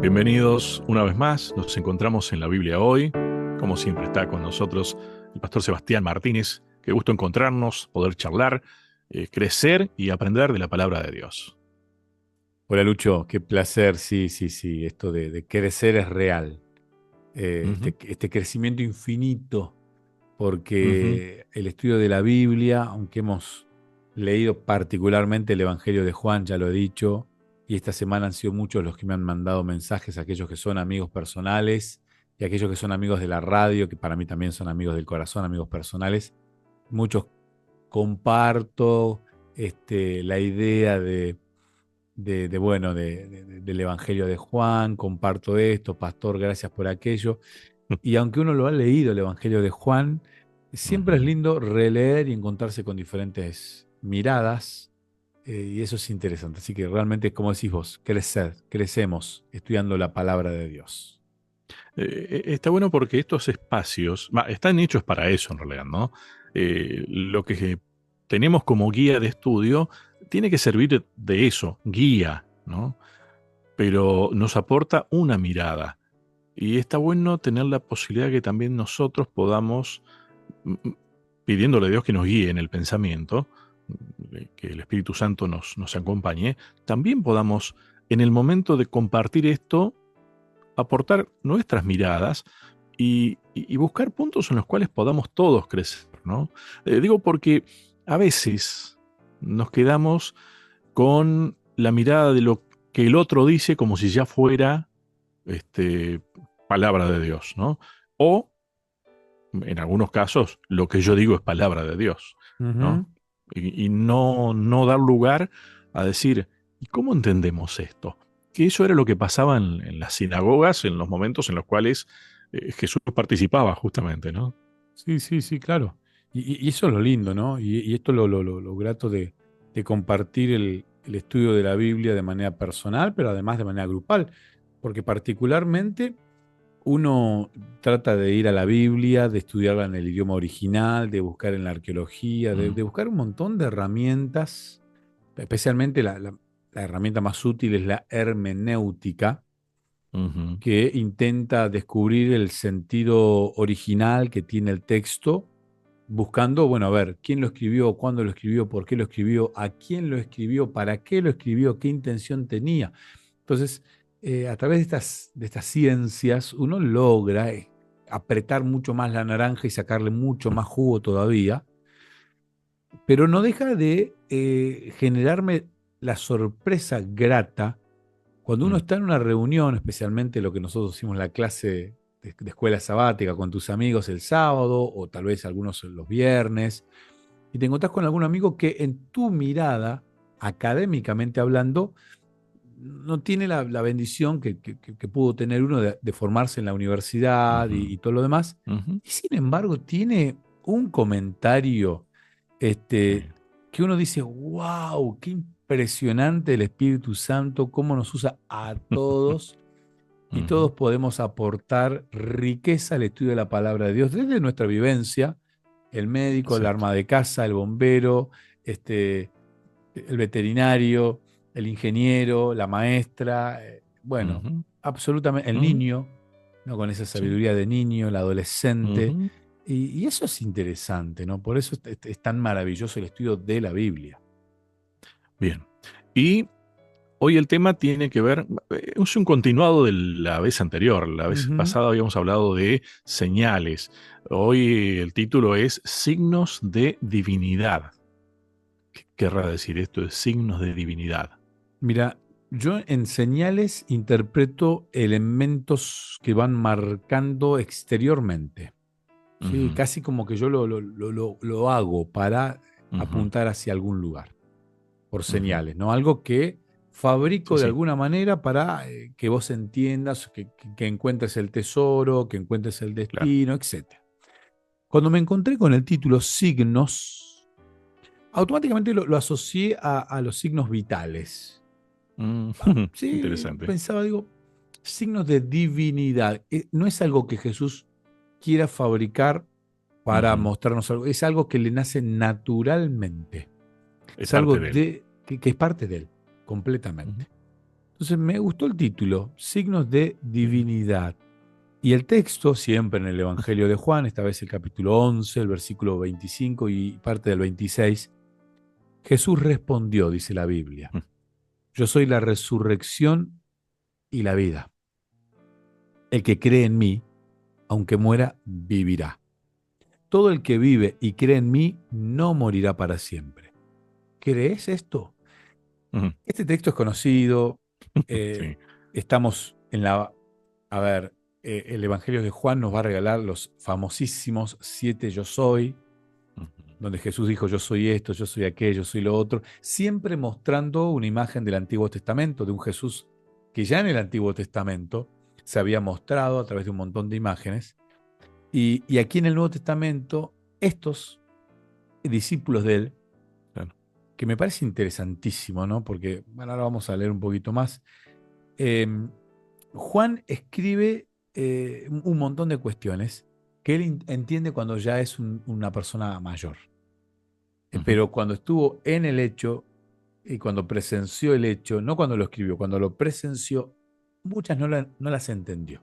Bienvenidos una vez más, nos encontramos en la Biblia hoy. Como siempre está con nosotros el pastor Sebastián Martínez. Qué gusto encontrarnos, poder charlar, crecer y aprender de la palabra de Dios. Hola Lucho, qué placer, sí, sí, sí, esto de crecer es real. Ujú, Este crecimiento infinito, ujú. porque el estudio de la Biblia, aunque hemos leído particularmente el Evangelio de Juan, ya lo he dicho, y esta semana han sido muchos los que me han mandado mensajes, aquellos que son amigos personales y aquellos que son amigos de la radio, que para mí también son amigos del corazón, amigos personales. Muchos comparto la idea del Evangelio de Juan, comparto esto, pastor, gracias por aquello. Y aunque uno lo ha leído, el Evangelio de Juan, siempre es Ujú. lindo releer y encontrarse con diferentes miradas, y eso es interesante. Así que realmente, como decís vos, crecemos estudiando la palabra de Dios. Está bueno porque estos espacios, están hechos para eso en realidad, ¿no? Lo que tenemos como guía de estudio tiene que servir de eso, guía, ¿no? Pero nos aporta una mirada. Y está bueno tener la posibilidad que también nosotros podamos, mm, mm, pidiéndole a Dios que nos guíe en el pensamiento, que el Espíritu Santo nos acompañe, también podamos, en el momento de compartir esto, aportar nuestras miradas y buscar puntos en los cuales podamos todos crecer, ¿no? Digo porque a veces nos quedamos con la mirada de lo que el otro dice como si ya fuera este, palabra de Dios, ¿no? O, en algunos casos, lo que yo digo es palabra de Dios, Ujú. ¿no? Y no dar lugar a decir, ¿y cómo entendemos esto? Que eso era lo que pasaba en las sinagogas en los momentos en los cuales Jesús participaba justamente, ¿no? Sí, sí, sí, claro. Y eso es lo lindo, ¿no? Y esto es lo grato de compartir el estudio de la Biblia de manera personal, pero además de manera grupal. Porque particularmente uno trata de ir a la Biblia, de estudiarla en el idioma original, de buscar en la arqueología, Mm, de buscar un montón de herramientas, especialmente la herramienta más útil es la hermenéutica, ujú, que intenta descubrir el sentido original que tiene el texto, buscando, bueno, a ver, quién lo escribió, cuándo lo escribió, por qué lo escribió, a quién lo escribió, para qué lo escribió, qué intención tenía. Entonces, a través de estas ciencias, uno logra apretar mucho más la naranja y sacarle mucho más jugo todavía, pero no deja de generarme la sorpresa grata cuando uno mm, está en una reunión, especialmente lo que nosotros hicimos la clase de escuela sabática con tus amigos el sábado o tal vez algunos los viernes, y te encontrás con algún amigo que en tu mirada, académicamente hablando, no tiene la bendición que pudo tener uno de formarse en la universidad ujú, y todo lo demás, ujú. y sin embargo tiene un comentario este, Sí. que uno dice, wow, qué impresionante el Espíritu Santo, cómo nos usa a todos y Ujú, todos podemos aportar riqueza al estudio de la palabra de Dios desde nuestra vivencia, el médico, el exacto. arma de casa, el bombero, este, el veterinario, el ingeniero, la maestra, bueno, Ujú, absolutamente el ujú, niño, ¿no? Con esa sí. sabiduría de niño, el adolescente. Ujú. Y eso es interesante, ¿no? Por eso es tan maravilloso el estudio de la Biblia. Bien. Y hoy el tema tiene que ver, es un continuado de la vez anterior. La vez Ujú. pasada habíamos hablado de señales. Hoy el título es Signos de Divinidad. ¿Qué querrá decir esto de signos de divinidad? Mira, yo en señales interpreto elementos que van marcando exteriormente. Sí, Ujú, casi como que yo lo hago para ujú, apuntar hacia algún lugar, por ujú. señales, ¿no? Algo que Sí, fabrico de sí. alguna manera para que vos entiendas, que encuentres el tesoro, que encuentres el Claro. destino, etc. Cuando me encontré con el título signos, automáticamente lo asocié a los signos vitales. Mm, Sí, interesante. pensaba, digo, signos de divinidad. No es algo que Jesús quiera fabricar para Ujú. mostrarnos algo, es algo que le nace naturalmente. Es Es algo parte de él. que es parte de él, Ujú. completamente. Entonces me gustó el título, Signos de Divinidad. Y el texto, siempre en el Evangelio de Juan, esta vez el capítulo 11, el versículo 25 y parte del 26, Jesús respondió, dice la Biblia, yo soy la resurrección y la vida. El que cree en mí, aunque muera, vivirá. Todo el que vive y cree en mí no morirá para siempre. ¿Crees esto? Ujú. Este texto es conocido. Sí. Estamos en la... A ver, el Evangelio de Juan nos va a regalar los famosísimos 7 yo soy, Ujú. donde Jesús dijo yo soy esto, yo soy aquello, yo soy lo otro, siempre mostrando una imagen del Antiguo Testamento, de un Jesús que ya en el Antiguo Testamento se había mostrado a través de un montón de imágenes. Y aquí en el Nuevo Testamento, estos discípulos de él, Claro. que me parece interesantísimo, ¿no? Porque, bueno, ahora vamos a leer un poquito más. Eh, Juan escribe un montón de cuestiones que él entiende cuando ya es una persona mayor. Ujú. Pero cuando estuvo en el hecho y cuando presenció el hecho, no cuando lo escribió, cuando lo presenció, muchas no las entendió.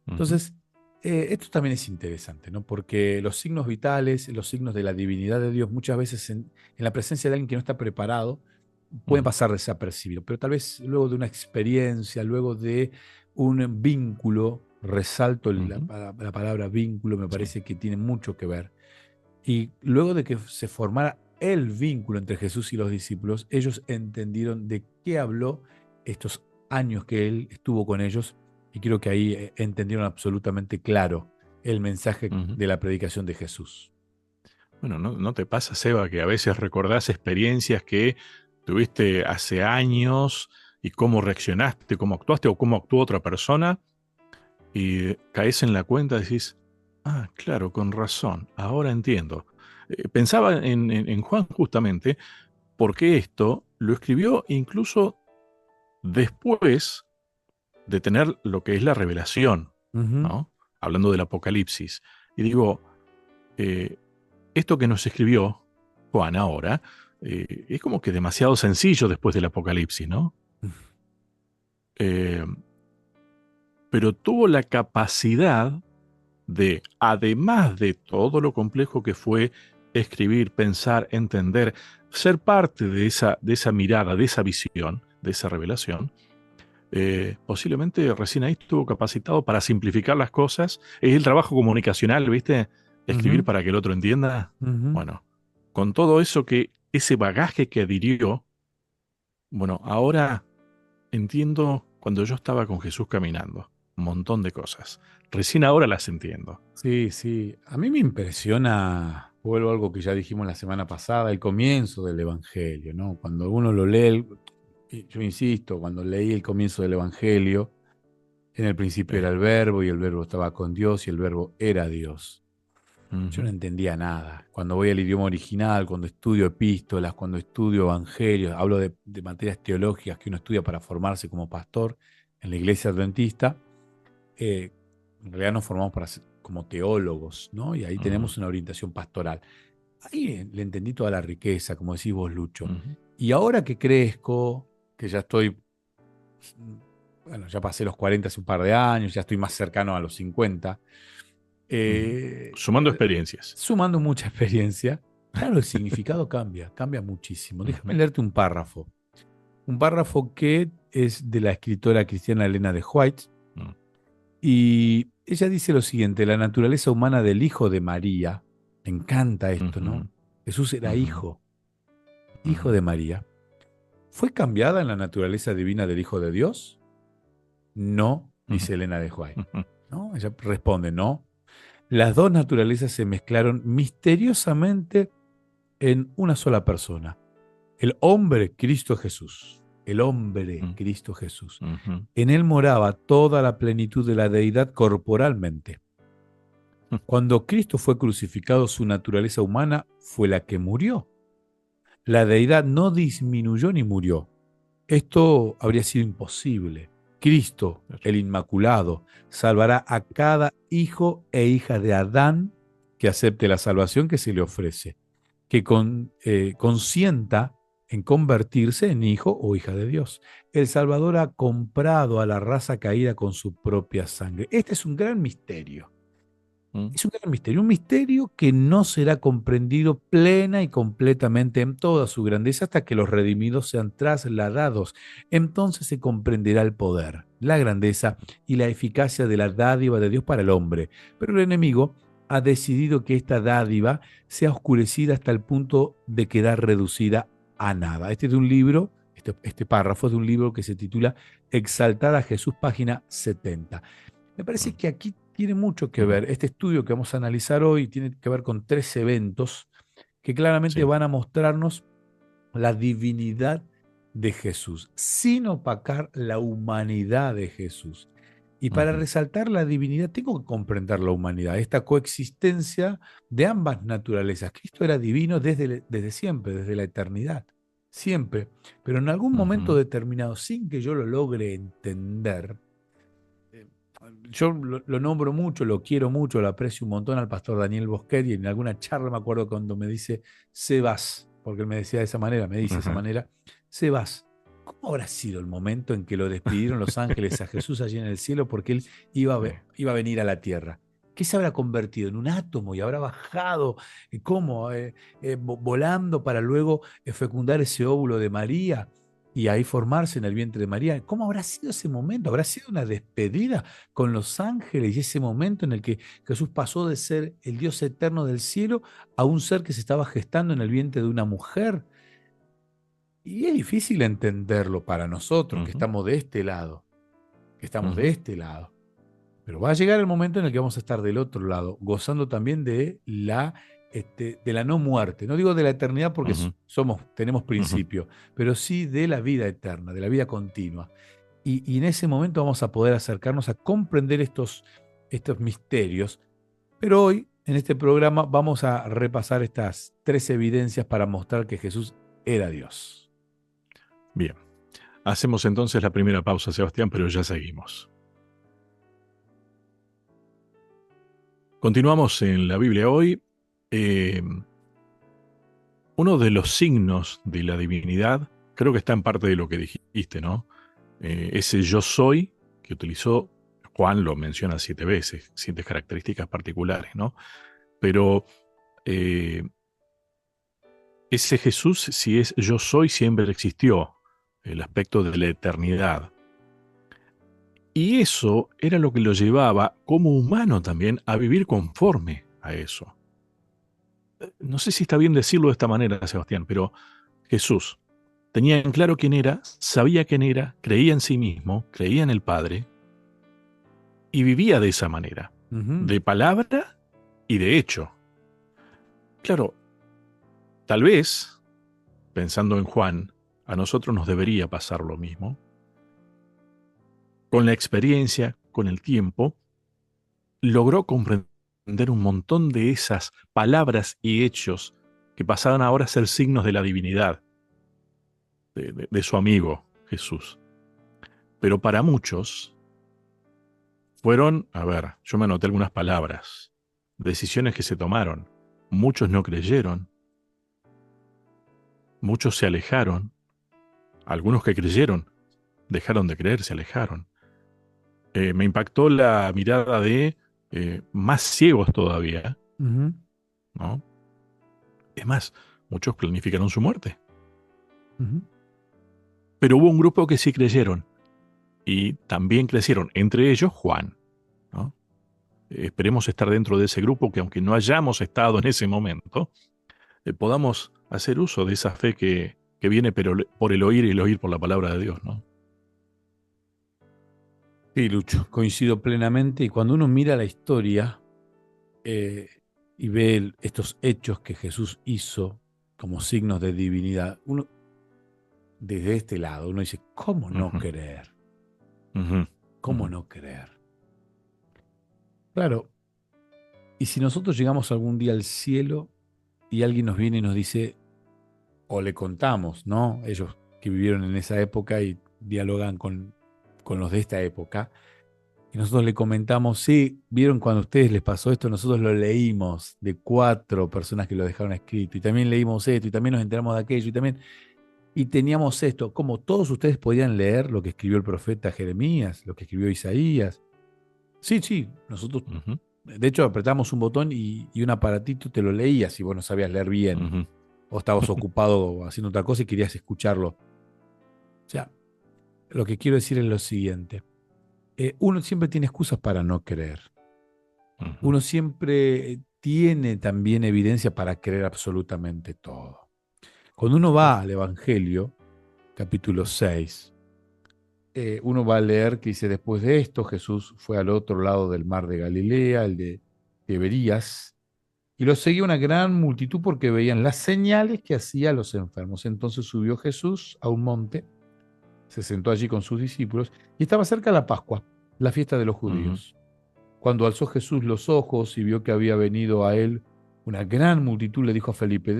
Ujú. Entonces, esto también es interesante, ¿no? Porque los signos vitales, los signos de la divinidad de Dios, muchas veces en la presencia de alguien que no está preparado, pueden Ujú. pasar desapercibidos, pero tal vez luego de una experiencia, luego de un vínculo, resalto Ujú. la palabra vínculo, me Sí. parece que tiene mucho que ver. Y luego de que se formara el vínculo entre Jesús y los discípulos, ellos entendieron de qué habló estos años que él estuvo con ellos y creo que ahí entendieron absolutamente claro el mensaje Ujú. de la predicación de Jesús. Bueno, ¿no te pasa, Seba, que a veces recordás experiencias que tuviste hace años y cómo reaccionaste, cómo actuaste o cómo actuó otra persona y caes en la cuenta y decís, ah, claro, con razón, ahora entiendo. Pensaba en Juan justamente porque esto lo escribió incluso después de tener lo que es la revelación, Ujú, ¿no? Hablando del Apocalipsis. Y digo, eh, esto que nos escribió Juan ahora es como que demasiado sencillo después del Apocalipsis, ¿no? Eh, pero tuvo la capacidad de, además de todo lo complejo que fue escribir, pensar, entender, ser parte de esa mirada, de esa visión, de esa revelación, posiblemente recién ahí estuvo capacitado para simplificar las cosas. Es el trabajo comunicacional, ¿viste? Escribir ujú, para que el otro entienda. ujú. Bueno, con todo eso ese bagaje que adhirió, bueno, ahora entiendo cuando yo estaba con Jesús caminando. Un montón de cosas. Recién ahora las entiendo. Sí, sí. A mí me impresiona, vuelvo a algo que ya dijimos la semana pasada, el comienzo del Evangelio, ¿no? Cuando uno lo lee, y yo insisto, cuando leí el comienzo del Evangelio, en el principio era Sí. el verbo y el verbo estaba con Dios y el verbo era Dios. Yo no Ujú. entendía nada. Cuando voy al idioma original, cuando estudio epístolas, cuando estudio evangelios, hablo de materias teológicas que uno estudia para formarse como pastor en la iglesia adventista, eh, en realidad nos formamos para como teólogos, ¿no? Y ahí Ujú. tenemos una orientación pastoral. Ahí le entendí toda la riqueza, como decís vos, Lucho. Ujú. Y ahora que crezco, que ya estoy, bueno, ya pasé los 40 hace un par de años, ya estoy más cercano a los 50, Ujú. eh, Sumando experiencias. sumando mucha experiencia, claro, el significado cambia muchísimo. Déjame Ujú. leerte un párrafo que es de la escritora cristiana Elena de White, Mm. y ella dice lo siguiente, la naturaleza humana del Hijo de María, me encanta esto, ¿no? Ujú. Jesús era Ujú. hijo Ujú. de María. ¿Fue cambiada en la naturaleza divina del Hijo de Dios? No, Ujú. dice Elena de White. Ujú. ¿No? Ella responde, no. Las dos naturalezas se mezclaron misteriosamente en una sola persona. El hombre Cristo Jesús. El hombre Cristo Jesús. Ujú. En él moraba toda la plenitud de la deidad corporalmente. Cuando Cristo fue crucificado, su naturaleza humana fue la que murió. La deidad no disminuyó ni murió. Esto habría sido imposible. Cristo, el Inmaculado, salvará a cada hijo e hija de Adán que acepte la salvación que se le ofrece, que consienta en convertirse en hijo o hija de Dios. El Salvador ha comprado a la raza caída con su propia sangre. Este es un gran misterio. Mm. Es un misterio que no será comprendido plena y completamente en toda su grandeza hasta que los redimidos sean trasladados. Entonces se comprenderá el poder, la grandeza y la eficacia de la dádiva de Dios para el hombre. Pero el enemigo ha decidido que esta dádiva sea oscurecida hasta el punto de quedar reducida a nada. Este es de un libro, este párrafo es de un libro que se titula Exaltada Jesús, página 70. Me parece Mm. que aquí tiene mucho que Ujú. ver. Este estudio que vamos a analizar hoy tiene que ver con 3 eventos que claramente Sí. van a mostrarnos la divinidad de Jesús, sin opacar la humanidad de Jesús. Y para Ujú. resaltar la divinidad tengo que comprender la humanidad, esta coexistencia de ambas naturalezas. Cristo era divino desde siempre, desde la eternidad, siempre. Pero en algún momento Ujú. determinado, sin que yo lo logre entender, eh, yo lo nombro mucho, lo quiero mucho, lo aprecio un montón al pastor Daniel Bosquet, y en alguna charla me acuerdo cuando me dice, Sebas, porque él me decía de esa manera, me dice de esa Ajá. manera, Sebas, ¿cómo habrá sido el momento en que lo despidieron los ángeles a Jesús allí en el cielo porque él Sí. iba a venir a la tierra? ¿Qué se habrá convertido en un átomo y habrá bajado? ¿Cómo? Volando para luego fecundar ese óvulo de María y ahí formarse en el vientre de María. ¿Cómo habrá sido ese momento? ¿Habrá sido una despedida con los ángeles y ese momento en el que Jesús pasó de ser el Dios eterno del cielo a un ser que se estaba gestando en el vientre de una mujer? Y es difícil entenderlo para nosotros que Ujú. estamos de este lado, que estamos de Ujú. este lado. Pero va a llegar el momento en el que vamos a estar del otro lado, gozando también de la no muerte. No digo de la eternidad porque Ujú. tenemos Ujú. principio, pero sí de la vida eterna, de la vida continua. Y en ese momento vamos a poder acercarnos a comprender estos misterios. Pero hoy, en este programa, vamos a repasar estas 3 evidencias para mostrar que Jesús era Dios. Bien. Hacemos entonces la primera pausa, Sebastián, pero ya seguimos. Continuamos en la Biblia hoy. Eh, Uno de los signos de la divinidad, creo que está en parte de lo que dijiste, ¿no? Ese yo soy, que utilizó Juan, lo menciona 7 veces, 7 características particulares, ¿no? Pero eh, ese Jesús, si es yo soy, siempre existió, el aspecto de la eternidad. Y eso era lo que lo llevaba como humano también a vivir conforme a eso. No sé si está bien decirlo de esta manera, Sebastián, pero Jesús tenía en claro quién era, sabía quién era, creía en sí mismo, creía en el Padre y vivía de esa manera, Ujú, de palabra y de hecho. Claro, tal vez, pensando en Juan, a nosotros nos debería pasar lo mismo. Con la experiencia, con el tiempo, logró comprender un montón de esas palabras y hechos que pasaban ahora a ser signos de la divinidad de su amigo Jesús. Pero para muchos fueron, a ver, yo me anoté algunas palabras, decisiones que se tomaron. Muchos no creyeron, muchos se alejaron, algunos que creyeron dejaron de creer, se alejaron. Me impactó la mirada de más ciegos todavía, ujú, ¿no? Es más, muchos planificaron su muerte. ujú. Pero hubo un grupo que sí creyeron y también crecieron, entre ellos Juan, ¿no? Esperemos estar dentro de ese grupo que aunque no hayamos estado en ese momento, podamos hacer uso de esa fe que viene pero por el oír y el oír por la palabra de Dios, ¿no? Sí, Lucho, coincido plenamente. Y cuando uno mira la historia eh, y ve estos hechos que Jesús hizo como signos de divinidad, uno desde este lado, uno dice, ¿cómo no Ujú. creer? Ujú. ¿Cómo Ujú. no creer? Claro, y si nosotros llegamos algún día al cielo y alguien nos viene y nos dice, o le contamos, ¿no? Ellos que vivieron en esa época y dialogan con los de esta época, y nosotros le comentamos, sí, vieron cuando a ustedes les pasó esto, nosotros lo leímos de 4 personas que lo dejaron escrito, y también leímos esto, y también nos enteramos de aquello, y también y teníamos esto, como todos ustedes podían leer lo que escribió el profeta Jeremías, lo que escribió Isaías. Sí, sí, nosotros, Ujú, de hecho, apretamos un botón y un aparatito te lo leía si vos no sabías leer bien ujú, o estabas ocupado haciendo otra cosa y querías escucharlo. O sea, lo que quiero decir es lo siguiente. Uno siempre tiene excusas para no creer. ujú, Uno siempre tiene también evidencia para creer absolutamente todo. Cuando uno claro. va al Evangelio, capítulo 6, uno va a leer que dice, después de esto, Jesús fue al otro lado del mar de Galilea, el de Tiberías, y lo seguía una gran multitud porque veían las señales que hacía a los enfermos. Entonces subió Jesús a un monte, se sentó allí con sus discípulos, y estaba cerca la Pascua, la fiesta de los Ujú, judíos. Cuando alzó Jesús los ojos y vio que había venido a él una gran multitud, le dijo a Felipe,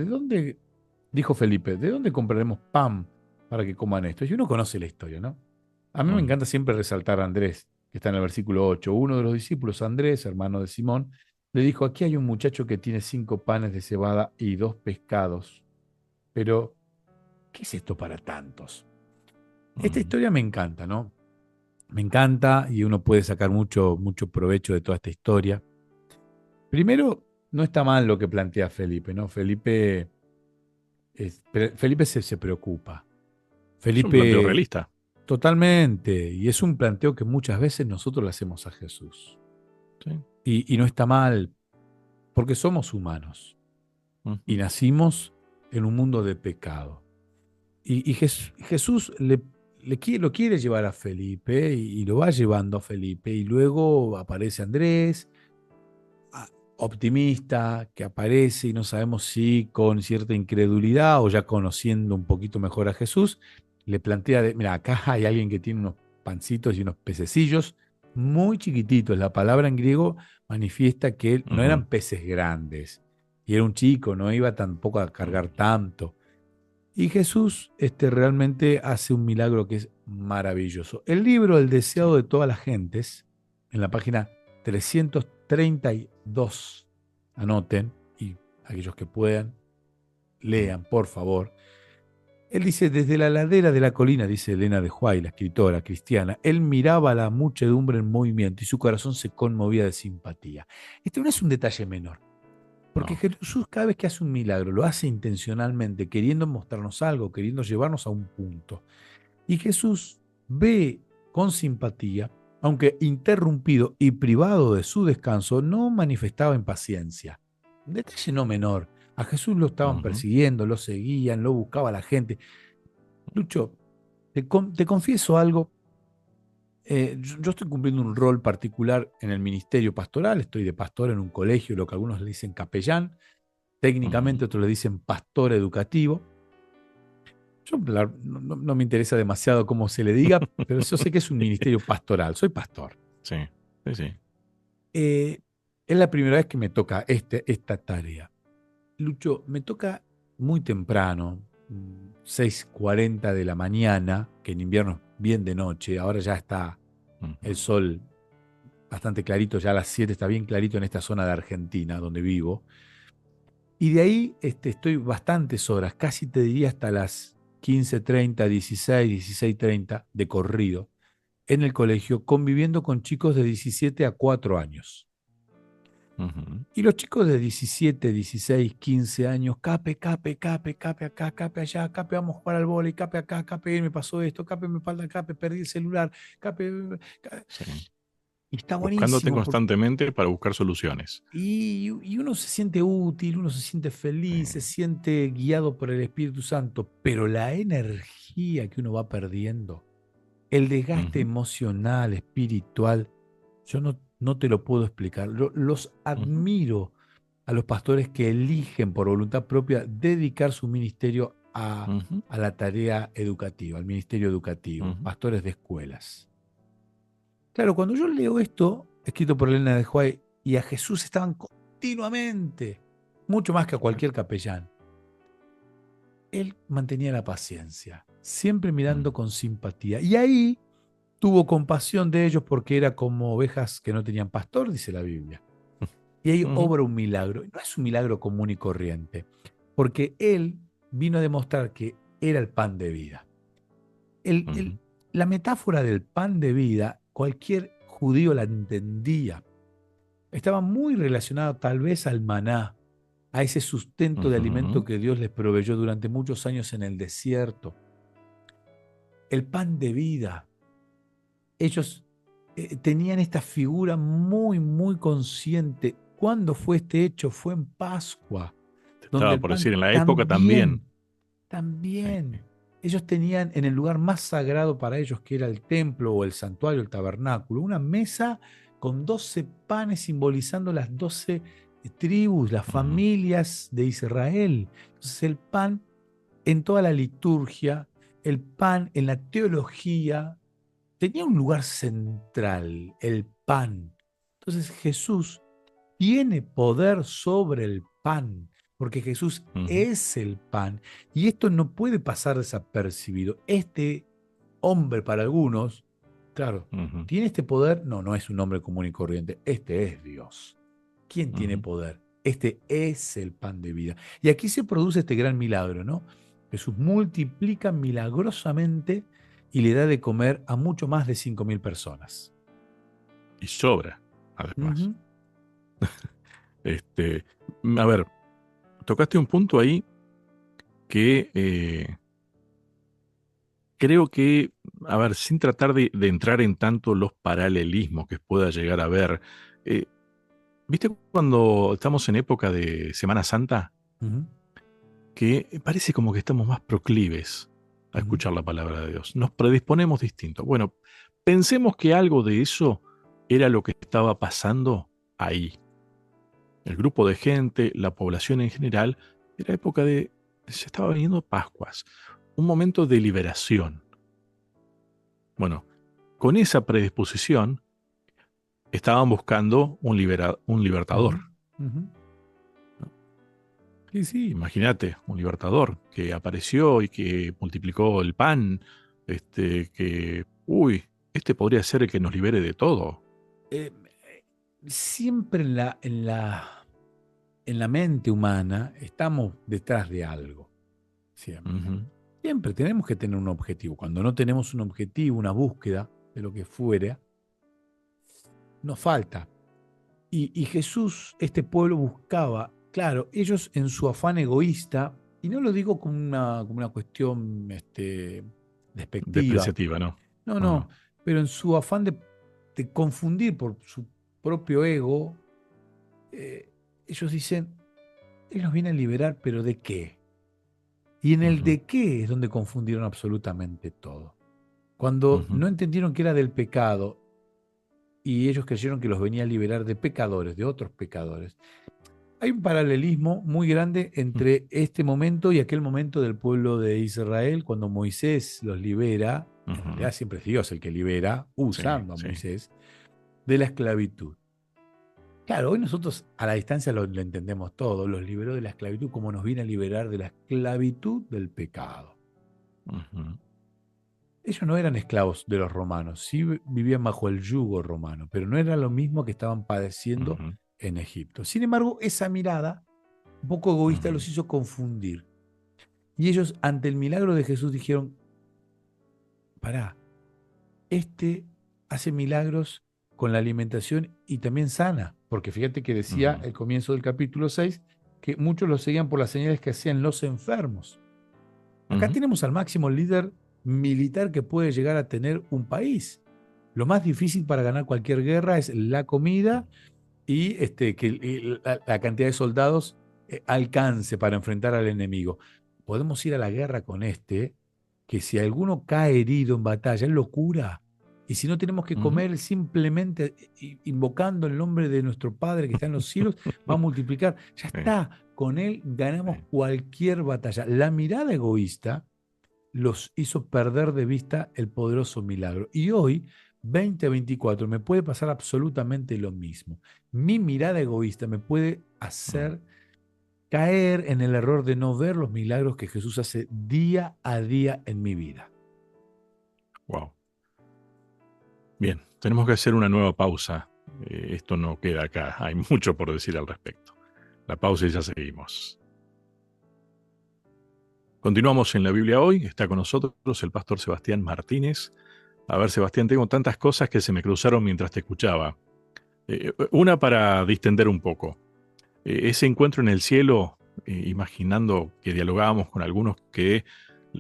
dijo Felipe, ¿de dónde compraremos pan para que coman esto? Y uno conoce la historia, ¿no? A mí me ujú, encanta siempre resaltar a Andrés, que está en el versículo 8. Uno de los discípulos, Andrés, hermano de Simón, le dijo, aquí hay un muchacho que tiene 5 panes de cebada y 2 pescados. Pero, ¿qué es esto para tantos? Esta ujú. historia me encanta, ¿no? Me encanta y uno puede sacar mucho, mucho provecho de toda esta historia. Primero, no está mal lo que plantea Felipe, ¿no? Felipe se preocupa. Es un planteo Felipe, realista. totalmente, y es un planteo que muchas veces nosotros le hacemos a Jesús. Sí. Y no está mal, porque somos humanos y Ujú, nacimos en un mundo de pecado. Y Jesús lo quiere llevar a Felipe y lo va llevando a Felipe, y luego aparece Andrés optimista que aparece y no sabemos si con cierta incredulidad o ya conociendo un poquito mejor a Jesús, le plantea, mira, acá hay alguien que tiene unos pancitos y unos pececillos muy chiquititos. La palabra en griego manifiesta que no ujú, eran peces grandes y era un chico, no iba tampoco a cargar ujú. tanto. Y Jesús realmente hace un milagro que es maravilloso. El libro El Sí. deseado de todas las gentes, en la página 332, anoten, y aquellos que puedan, Mm, lean, por favor. Él dice, desde la ladera de la colina, dice Elena de Huay, la escritora cristiana, él miraba a la muchedumbre en movimiento y su corazón se conmovía de simpatía. Este no es un detalle menor. Porque no. Jesús cada vez que hace un milagro lo hace intencionalmente, queriendo mostrarnos algo, queriendo llevarnos a un punto. Y Jesús ve con simpatía, aunque interrumpido y privado de su descanso, no manifestaba impaciencia. Detalle no menor. A Jesús lo estaban Ujú, persiguiendo, lo seguían, lo buscaba la gente. Lucho, te confieso algo. Yo estoy cumpliendo un rol particular en el ministerio pastoral. Estoy de pastor en un colegio, lo que algunos le dicen capellán. ujú, Técnicamente otros le dicen pastor educativo. Yo no me interesa demasiado cómo se le diga, pero yo sé que es un ministerio pastoral. Soy pastor. sí, sí, sí. Eh, es la primera vez que me toca esta tarea. Lucho, me toca muy temprano, 6:40 de la mañana, que en invierno es bien de noche. Ahora ya está el Ujú, sol bastante clarito, ya a las 7 está bien clarito en esta zona de Argentina donde vivo. Y de ahí estoy bastantes horas, casi te diría hasta las 15:30, 16:30 de corrido, en el colegio, conviviendo con chicos de 17 a 4 años. ujú, Y los chicos de 17, 16, 15 años, cape, cape, cape, cape acá, cape allá, cape, vamos a jugar al vóley, cape acá, cape, me pasó esto, cape, me falta, cape, perdí el celular, cape. sí. Y está Buscándote buenísimo porque constantemente para buscar soluciones. y uno se siente útil, uno se siente Sí. feliz, se siente guiado por el Espíritu Santo, pero la energía que uno va perdiendo, el desgaste Ujú, emocional, espiritual, yo no te lo puedo explicar. Los ujú, admiro a los pastores que eligen por voluntad propia dedicar su ministerio ujú, a la tarea educativa, al ministerio educativo, ujú, pastores de escuelas. Claro, cuando yo leo esto, escrito por Elena de Huay, y a Jesús estaban continuamente, mucho más que a sí, cualquier capellán, él mantenía la paciencia, siempre mirando mm, con simpatía. Y ahí tuvo compasión de ellos porque era como ovejas que no tenían pastor, dice la Biblia. Y ahí ujú, obra un milagro. No es un milagro común y corriente, porque él vino a demostrar que era el pan de vida. El- el- Ujú, la metáfora del pan de vida, cualquier judío la entendía. Estaba muy relacionado tal vez al maná, a ese sustento de alimento ujú, que Dios les proveyó durante muchos años en el desierto. El pan de vida. Ellos tenían esta figura muy, muy consciente. ¿Cuándo fue este hecho? Fue en Pascua, te donde estaba el por pan decir, en la época también. también, también, Sí. ellos tenían en el lugar más sagrado para ellos, que era el templo o el santuario, el tabernáculo, una mesa con 12 panes simbolizando las 12 tribus, las Ujú, familias de Israel. Entonces el pan en toda la liturgia, el pan en la teología, tenía un lugar central, el pan. Entonces Jesús tiene poder sobre el pan, porque Jesús ujú, es el pan. Y esto no puede pasar desapercibido. Este hombre para algunos, claro, ujú, ¿tiene este poder? No, no es un hombre común y corriente. Este es Dios. ¿Quién tiene ujú. poder? Este es el pan de vida. Y aquí se produce este gran milagro, ¿no? Jesús multiplica milagrosamente y le da de comer a mucho más de 5.000 personas. Y sobra, además. Ujú, Este, a ver, tocaste un punto ahí que creo que, a ver, sin tratar de entrar en tanto los paralelismos que pueda llegar a haber, eh, ¿viste cuando estamos en época de Semana Santa? ujú, Que parece como que estamos más proclives a ujú, escuchar la palabra de Dios. Nos predisponemos distinto. Bueno, pensemos que algo de eso era lo que estaba pasando ahí. El grupo de gente, la población en general, era época de... Se estaba viniendo Pascuas, un momento de liberación. Bueno, con esa predisposición estaban buscando un ujú, libertador. ujú. Sí, sí. Imagínate, un libertador que apareció y que multiplicó el pan, este podría ser el que nos libere de todo. Eh, siempre en la mente humana estamos detrás de algo. Siempre. Ujú, Siempre tenemos que tener un objetivo. Cuando no tenemos un objetivo, una búsqueda de lo que fuera, nos falta. Y Jesús, este pueblo buscaba, claro, ellos en su afán egoísta, y no lo digo como una cuestión despectiva, despreciativa, ¿no? no, No, no, no. pero en su afán de confundir por su propio ego, eh, ellos dicen, Él nos viene a liberar, pero ¿de qué? Y en el Ujú, de qué es donde confundieron absolutamente todo. Cuando ujú, no entendieron que era del pecado y ellos creyeron que los venía a liberar de pecadores, de otros pecadores. Hay un paralelismo muy grande mm, entre este momento y aquel momento del pueblo de Israel, cuando Moisés los libera, en realidad ujú. siempre es Dios el que libera, Sí, usando a sí. Moisés, de la esclavitud. Claro, hoy nosotros a la distancia lo entendemos todo, los liberó de la esclavitud como nos viene a liberar de la esclavitud del pecado. Ujú, Ellos no eran esclavos de los romanos, sí vivían bajo el yugo romano, pero no era lo mismo que estaban padeciendo ujú, en Egipto. Sin embargo, esa mirada un poco egoísta ujú, los hizo confundir. Y ellos, ante el milagro de Jesús, dijeron, pará, este hace milagros con la alimentación y también sana, porque fíjate que decía ujú, el comienzo del capítulo 6 que muchos los seguían por las señales que hacían los enfermos. Acá ujú, tenemos al máximo líder militar que puede llegar a tener un país. Lo más difícil para ganar cualquier guerra es la comida y que la cantidad de soldados alcance para enfrentar al enemigo. Podemos ir a la guerra con que si alguno cae herido en batalla, él lo cura. Y si no tenemos que ujú. comer, simplemente invocando el nombre de nuestro Padre que está en los cielos, va a multiplicar. Ya Sí, está, con él ganamos sí. cualquier batalla. La mirada egoísta los hizo perder de vista el poderoso milagro. Y hoy, 2024, me puede pasar absolutamente lo mismo. Mi mirada egoísta me puede Mm, hacer caer en el error de no ver los milagros que Jesús hace día a día en mi vida. wow. Bien, tenemos que hacer una nueva pausa. Esto no queda acá. Hay mucho por decir al respecto. La pausa y ya seguimos. Continuamos en la Biblia hoy. Está con nosotros el pastor Sebastián Martínez. A ver, Sebastián, tengo tantas cosas que se me cruzaron mientras te escuchaba. Una para distender un poco. Ese encuentro en el cielo, imaginando que dialogábamos con algunos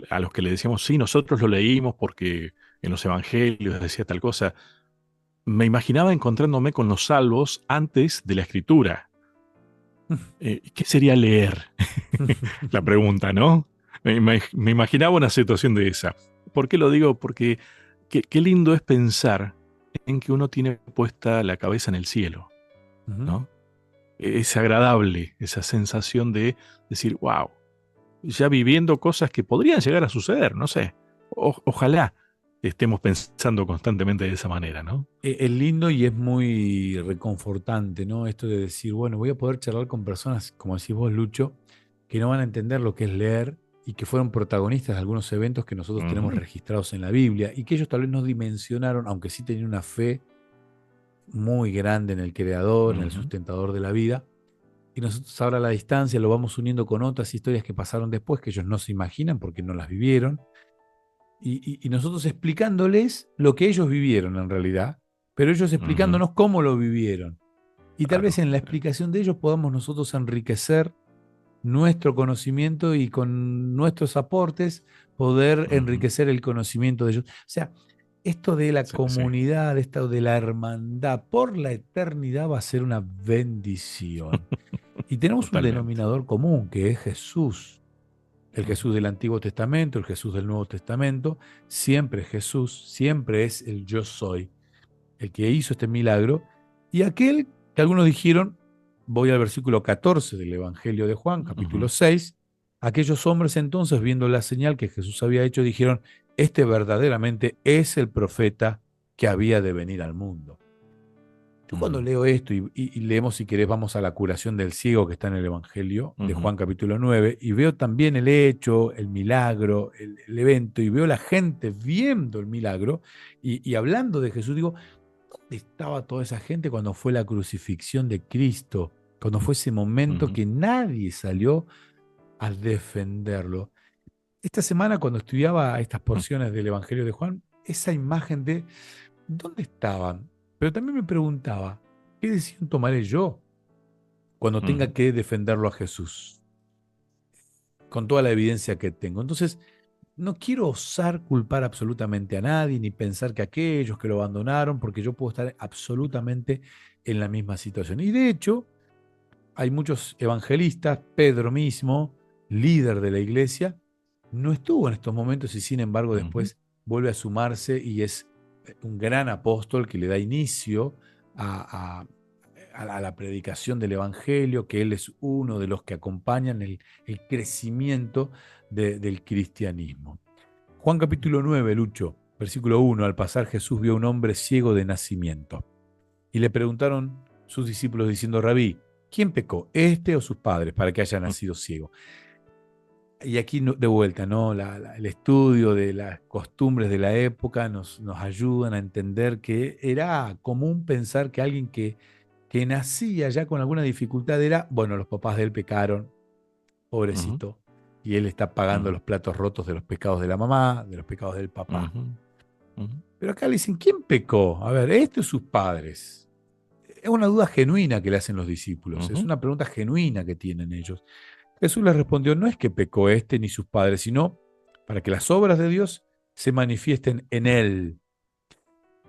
a los que le decíamos, sí, nosotros lo leímos porque en los evangelios decía tal cosa. Me imaginaba encontrándome con los salvos antes de la escritura. ¿Qué sería leer? La pregunta, ¿no? Me imaginaba una situación de esa. ¿Por qué lo digo? Porque qué lindo es pensar en que uno tiene puesta la cabeza en el cielo, Ujú. ¿no? Es agradable esa sensación de decir, wow, ya viviendo cosas que podrían llegar a suceder, no sé. Ojalá estemos pensando constantemente de esa manera, ¿no? Es lindo y es muy reconfortante, ¿no? Esto de decir, bueno, voy a poder charlar con personas, como decís vos, Lucho, que no van a entender lo que es leer y que fueron protagonistas de algunos eventos que nosotros tenemos Ujú, registrados en la Biblia y que ellos tal vez no dimensionaron, aunque sí tenían una fe muy grande en el Creador, en el ujú, sustentador de la vida. Y nosotros ahora a la distancia lo vamos uniendo con otras historias que pasaron después, que ellos no se imaginan porque no las vivieron. Y nosotros explicándoles lo que ellos vivieron en realidad, pero ellos ujú. explicándonos cómo lo vivieron. Y tal vez Claro. en la explicación de ellos podamos nosotros enriquecer nuestro conocimiento y con nuestros aportes poder Ujú. enriquecer el conocimiento de ellos. O sea, esto de la Sí, sí. comunidad, esto de la hermandad por la eternidad va a ser una bendición. Y tenemos un Totalmente. denominador común que es Jesús. El Ujú, Jesús del Antiguo Testamento, el Jesús del Nuevo Testamento, siempre es Jesús, siempre es el yo soy, el que hizo este milagro, y aquel que algunos dijeron, voy al versículo 14 del Evangelio de Juan, capítulo ujú. 6, aquellos hombres entonces, viendo la señal que Jesús había hecho, dijeron, este verdaderamente es el profeta que había de venir al mundo. Yo cuando Mm, leo esto y leemos, si querés, vamos a la curación del ciego que está en el Evangelio de ujú, Juan capítulo 9, y veo también el hecho, el milagro, el evento, y veo la gente viendo el milagro y hablando de Jesús, digo, ¿dónde estaba toda esa gente cuando fue la crucifixión de Cristo? Cuando fue ese momento ujú, que nadie salió a defenderlo. Esta semana cuando estudiaba estas mm, porciones del Evangelio de Juan, esa imagen de ¿dónde estaban? Pero también me preguntaba, ¿qué decisión tomaré yo cuando tenga ujú. que defenderlo a Jesús? Con toda la evidencia que tengo. Entonces, no quiero osar culpar absolutamente a nadie, ni pensar que aquellos que lo abandonaron, porque yo puedo estar absolutamente en la misma situación. Y de hecho, hay muchos evangelistas, Pedro mismo, líder de la iglesia, no estuvo en estos momentos y sin embargo Ujú, después vuelve a sumarse y es un gran apóstol que le da inicio a, a- a la predicación del Evangelio, que él es uno de los que acompañan el crecimiento del cristianismo. Juan capítulo 9, Lucho, versículo 1, al pasar Jesús vio a un hombre ciego de nacimiento. Y le preguntaron sus discípulos diciendo, Rabí, ¿quién pecó, este o sus padres, para que haya ujú. nacido ciego? Y aquí de vuelta, ¿no? El estudio de las costumbres de la época nos ayudan a entender que era común pensar que alguien que nacía ya con alguna dificultad era, bueno, los papás de él pecaron, Ujú, pobrecito, y él está pagando ujú, los platos rotos de los pecados de la mamá, de los pecados del papá. ujú, ujú. Pero acá le dicen, ¿quién pecó? A ver, este o sus padres. Es una duda genuina que le hacen los discípulos, es Ujú. una pregunta genuina que tienen ellos. Jesús les respondió, no es que pecó este ni sus padres, sino para que las obras de Dios se manifiesten en él.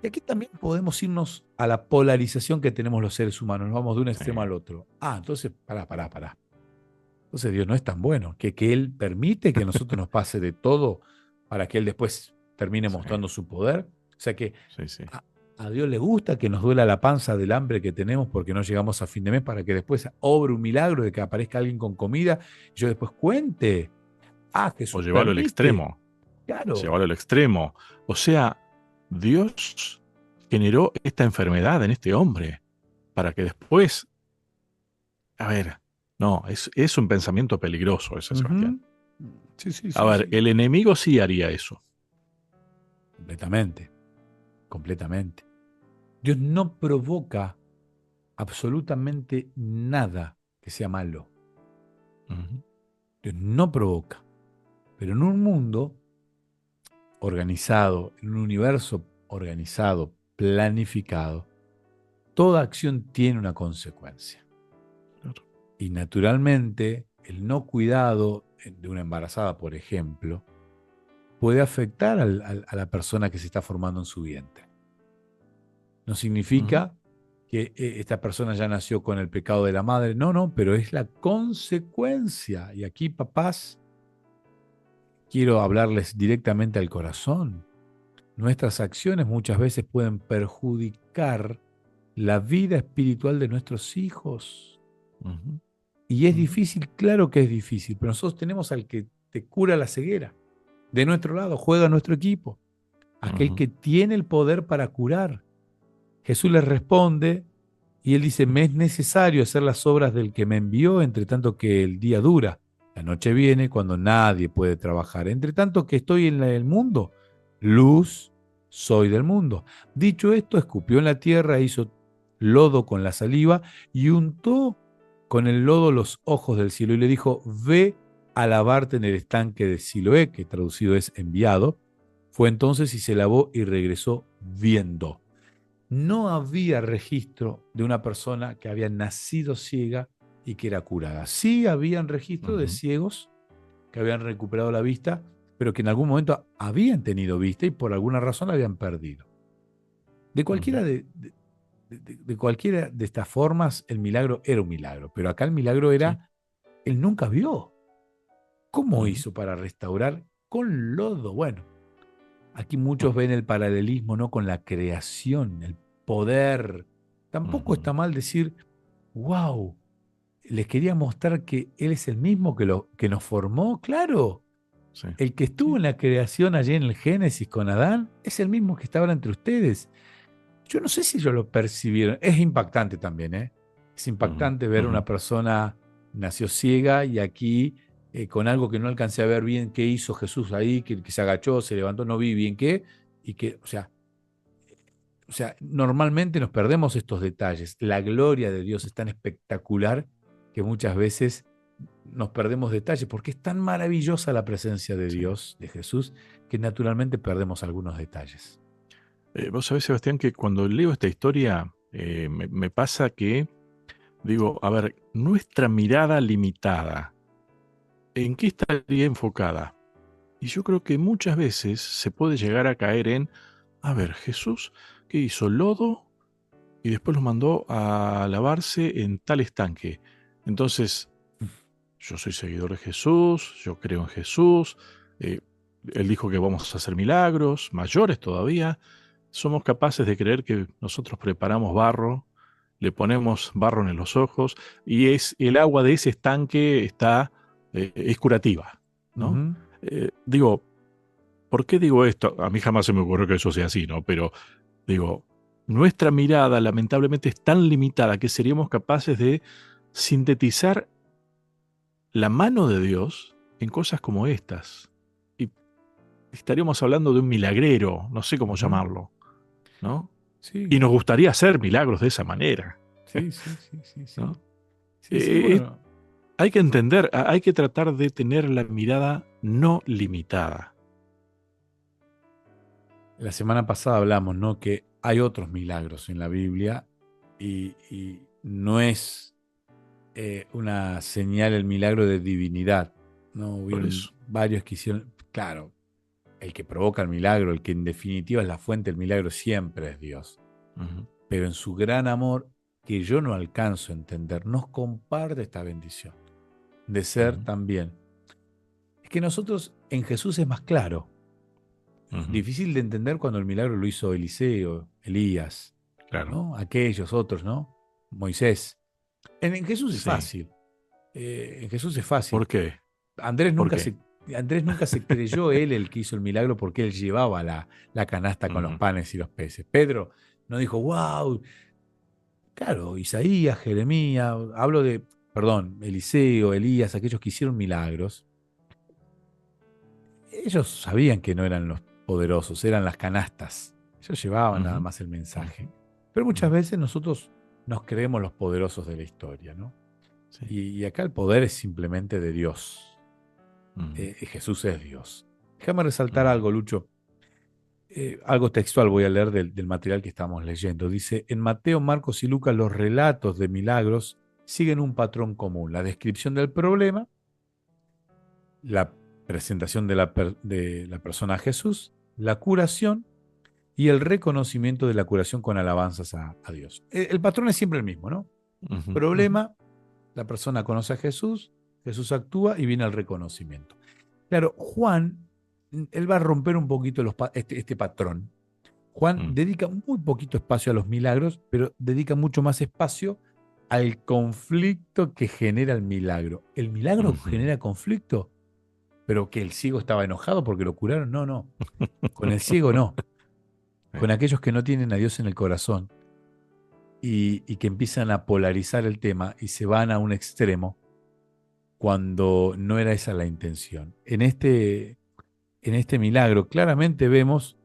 Y aquí también podemos irnos a la polarización que tenemos los seres humanos, nos vamos de un Sí, extremo al otro. Ah, entonces, pará. Entonces Dios no es tan bueno, que Él permite que a nosotros nos pase de todo para que Él después termine sí, mostrando su poder. O sea que sí, sí. a, a Dios le gusta que nos duela la panza del hambre que tenemos porque no llegamos a fin de mes para que después obre un milagro de que aparezca alguien con comida y yo después cuente. Ah, O Jesús llevarlo al permite. extremo, Claro. llevarlo al extremo. O sea, Dios generó esta enfermedad en este hombre para que después, a ver, no, es un pensamiento peligroso ese, Sebastián. Ujú. Sí, sí, A sí, ver, sí. el enemigo sí haría eso. Completamente, completamente. Dios no provoca absolutamente nada que sea malo. Ujú, Dios no provoca. Pero en un mundo organizado, en un universo organizado, planificado, toda acción tiene una consecuencia. Claro. Y naturalmente, el no cuidado de una embarazada, por ejemplo, puede afectar a la persona que se está formando en su vientre. No Ujú, significa que esta persona ya nació con el pecado de la madre, no, no, pero es la consecuencia. Y aquí, papás, quiero hablarles directamente al corazón. Nuestras acciones muchas veces pueden perjudicar la vida espiritual de nuestros hijos. ujú, Y es ujú, difícil, claro que es difícil, pero nosotros tenemos al que te cura la ceguera. De nuestro lado juega nuestro equipo, aquel ujú, que tiene el poder para curar. Jesús les responde y él dice, me es necesario hacer las obras del que me envió, entre tanto que el día dura. La noche viene cuando nadie puede trabajar. Entre tanto que estoy en el mundo, luz soy del mundo. Dicho esto, escupió en la tierra, hizo lodo con la saliva y untó con el lodo los ojos del cielo y le dijo, ve a lavarte en el estanque de Siloé, que traducido es enviado. Fue entonces y se lavó y regresó viendo. No había registro de una persona que había nacido ciega y que era curada. Sí habían registro de ujú, ciegos que habían recuperado la vista, pero que en algún momento habían tenido vista y por alguna razón la habían perdido. De ujú. cualquiera de cualquiera de estas formas, el milagro era un milagro, pero acá el milagro Sí. era, él nunca vio. ¿Cómo Ujú, hizo para restaurar con lodo? Bueno, aquí muchos ujú, ven el paralelismo, ¿no?, con la creación, el poder. Tampoco ujú. está mal decir, wow, les quería mostrar que Él es el mismo que nos formó. Claro, Sí. el que estuvo Sí. en la creación allí en el Génesis con Adán es el mismo que está ahora entre ustedes. Yo no sé si ellos lo percibieron. Es impactante también, ¿eh? Es Ujú, impactante ver ujú, una persona nació ciega y aquí con algo que no alcancé a ver bien qué hizo Jesús ahí, que se agachó, se levantó, no vi bien qué, y que, normalmente nos perdemos estos detalles. La gloria de Dios es tan espectacular que muchas veces nos perdemos detalles, porque es tan maravillosa la presencia de sí. Dios, de Jesús, que naturalmente perdemos algunos detalles. Vos sabés, Sebastián, que cuando leo esta historia me pasa que digo, a ver, nuestra mirada limitada, ¿en qué estaría enfocada? Y yo creo que muchas veces se puede llegar a caer en, a ver, Jesús, ¿qué hizo? Lodo y después los mandó a lavarse en tal estanque. Entonces, yo soy seguidor de Jesús, yo creo en Jesús, eh, Él dijo que vamos a hacer milagros, mayores todavía. Somos capaces de creer que nosotros preparamos barro, le ponemos barro en los ojos y es el agua de ese estanque es curativa, ¿no? Ujú. Digo, ¿por qué digo esto? A mí jamás se me ocurrió que eso sea así, ¿no? Pero digo, nuestra mirada lamentablemente es tan limitada que seríamos capaces de sintetizar la mano de Dios en cosas como estas. Y estaríamos hablando de un milagrero, no sé cómo Ujú. llamarlo, ¿no? Y Sí, nos gustaría hacer milagros de esa manera, sí, sí, sí, sí, sí. ¿no? Sí, sí, Eh, es- bueno. hay que entender, hay que tratar de tener la mirada no limitada. La semana pasada hablamos, ¿no?, que hay otros milagros en la Biblia y no es una señal el milagro de divinidad. No Por hubieron eso. varios que hicieron, claro, el que provoca el milagro, el que en definitiva es la fuente del milagro, siempre es Dios. Ujú, Pero en su gran amor, que yo no alcanzo a entender, nos comparte esta bendición de ser ujú, también. Es que nosotros en Jesús es más claro. ujú. Difícil de entender cuando el milagro lo hizo Eliseo, Elías, Claro. ¿no? Aquellos otros, ¿no? Moisés. En Jesús es Sí. fácil. En Jesús es fácil. ¿Por qué? Andrés ¿Por nunca qué? se, Andrés nunca se creyó él el que hizo el milagro porque él llevaba la canasta con los Ujú, panes y los peces. Pedro no dijo, wow, claro, Isaías, Jeremías, perdón, Eliseo, Elías, aquellos que hicieron milagros, ellos sabían que no eran los poderosos, eran las canastas. Ellos llevaban nada ujú, más el mensaje. ujú, Pero muchas ujú. veces nosotros nos creemos los poderosos de la historia, ¿no? Sí. Y acá el poder es simplemente de Dios. Mm, Jesús es Dios. Déjame resaltar algo, Lucho. Algo textual voy a leer del material que estamos leyendo. Dice, en Mateo, Marcos y Lucas los relatos de milagros siguen un patrón común. La descripción del problema, la presentación de la persona a Jesús, la curación y el reconocimiento de la curación con alabanzas a Dios. El patrón es siempre el mismo, ¿no? ujú, ujú, Problema, la persona conoce a Jesús, Jesús actúa y viene el reconocimiento. Claro, Juan, él va a romper un poquito este patrón. Juan mm, dedica muy poquito espacio a los milagros, pero dedica mucho más espacio al conflicto que genera el milagro. ¿El milagro ujú. genera conflicto? ¿Pero que el ciego estaba enojado porque lo curaron? No, no. Con el ciego no. Sí. Con aquellos que no tienen a Dios en el corazón y que empiezan a polarizar el tema y se van a un extremo cuando no era esa la intención. En este milagro claramente vemos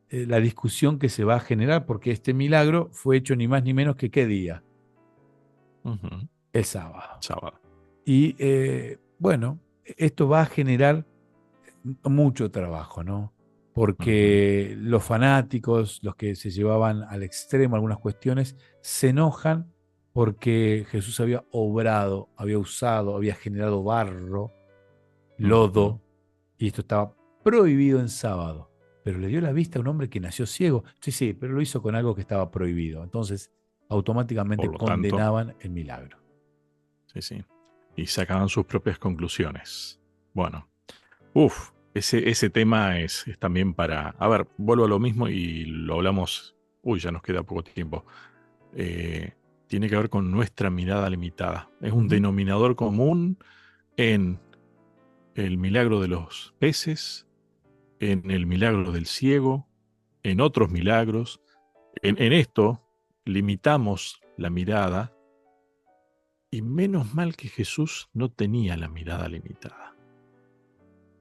la discusión que se va a generar porque este milagro fue hecho ni más ni menos que ¿qué día? Ujú. El sábado. Sábado. Y bueno, esto va a generar mucho trabajo, ¿no? Ujú, Porque los fanáticos, los que se llevaban al extremo algunas cuestiones, se enojan porque Jesús había obrado, había usado, había generado barro, ujú. lodo, y esto estaba prohibido en sábado. Pero le dio la vista a un hombre que nació ciego. Sí, sí, pero lo hizo con algo que estaba prohibido. Entonces, Por automáticamente lo tanto, condenaban el milagro. sí, sí. Y sacaban sus propias conclusiones. Bueno, uff, ese tema es también para... A ver, vuelvo a lo mismo y lo hablamos... Uy, ya nos queda poco tiempo. Eh, Tiene que ver con nuestra mirada limitada. Es un Ujú, denominador común en el milagro de los peces, en el milagro del ciego, en otros milagros. En esto limitamos la mirada y menos mal que Jesús no tenía la mirada limitada.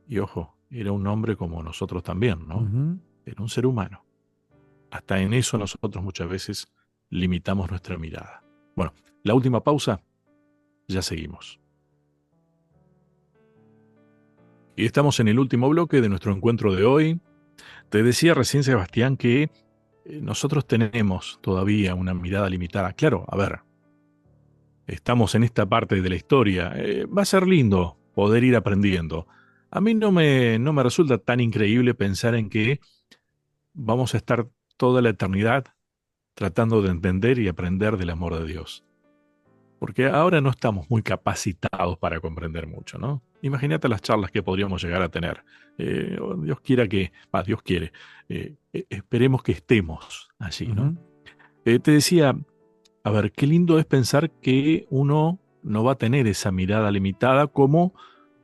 Y ojo, era un hombre como nosotros también, ¿no? ujú. Era un ser humano. Hasta en eso nosotros muchas veces limitamos nuestra mirada. Bueno, la última pausa, ya seguimos. Y estamos en el último bloque de nuestro encuentro de hoy. Te decía recién, Sebastián, que nosotros tenemos todavía una mirada limitada. Claro, a ver, estamos en esta parte de la historia. Va a ser lindo poder ir aprendiendo. A mí no me resulta tan increíble pensar en que vamos a estar toda la eternidad tratando de entender y aprender del amor de Dios. Porque ahora no estamos muy capacitados para comprender mucho, ¿no? Imagínate las charlas que podríamos llegar a tener. Dios quiera que, Dios quiere, esperemos que estemos allí, ¿no? Ujú, Te decía, a ver, qué lindo es pensar que uno no va a tener esa mirada limitada como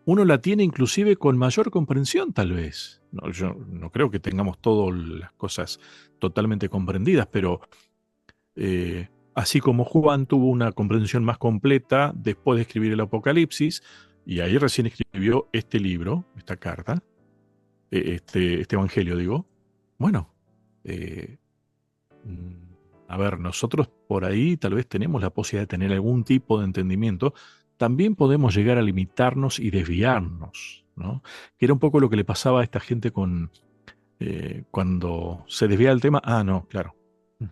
uno la tiene inclusive con mayor comprensión tal vez. No, yo no creo que tengamos todas las cosas totalmente comprendidas, pero así como Juan tuvo una comprensión más completa después de escribir el Apocalipsis, y ahí recién escribió este libro, esta carta, este evangelio, digo, bueno, eh, a ver, nosotros por ahí tal vez tenemos la posibilidad de tener algún tipo de entendimiento, también podemos llegar a limitarnos y desviarnos, ¿no? Que era un poco lo que le pasaba a esta gente con cuando se desvía el tema. Ah, no, claro,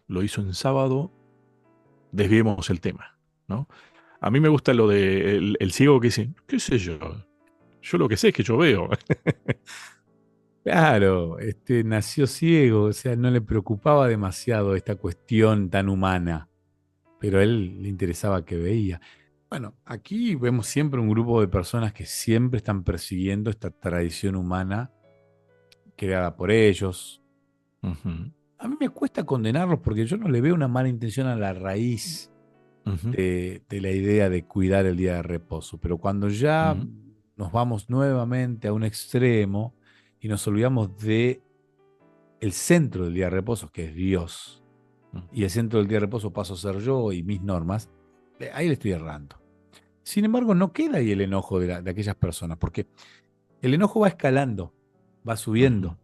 lo hizo en sábado, desviemos el tema, ¿no? A mí me gusta lo de el ciego que dice, qué sé yo lo que sé es que yo veo. claro, nació ciego, o sea, no le preocupaba demasiado esta cuestión tan humana, pero a él le interesaba que veía. Bueno, aquí vemos siempre un grupo de personas que siempre están persiguiendo esta tradición humana creada por ellos. Ujú, A mí me cuesta condenarlos porque yo no le veo una mala intención a la raíz ujú, de la idea de cuidar el día de reposo, pero cuando ya ujú, nos vamos nuevamente a un extremo y nos olvidamos de el centro del día de reposo, que es Dios, y el centro del día de reposo paso a ser yo y mis normas, ahí le estoy errando. Sin embargo, no queda ahí el enojo de aquellas personas, porque el enojo va escalando, va ujú, subiendo.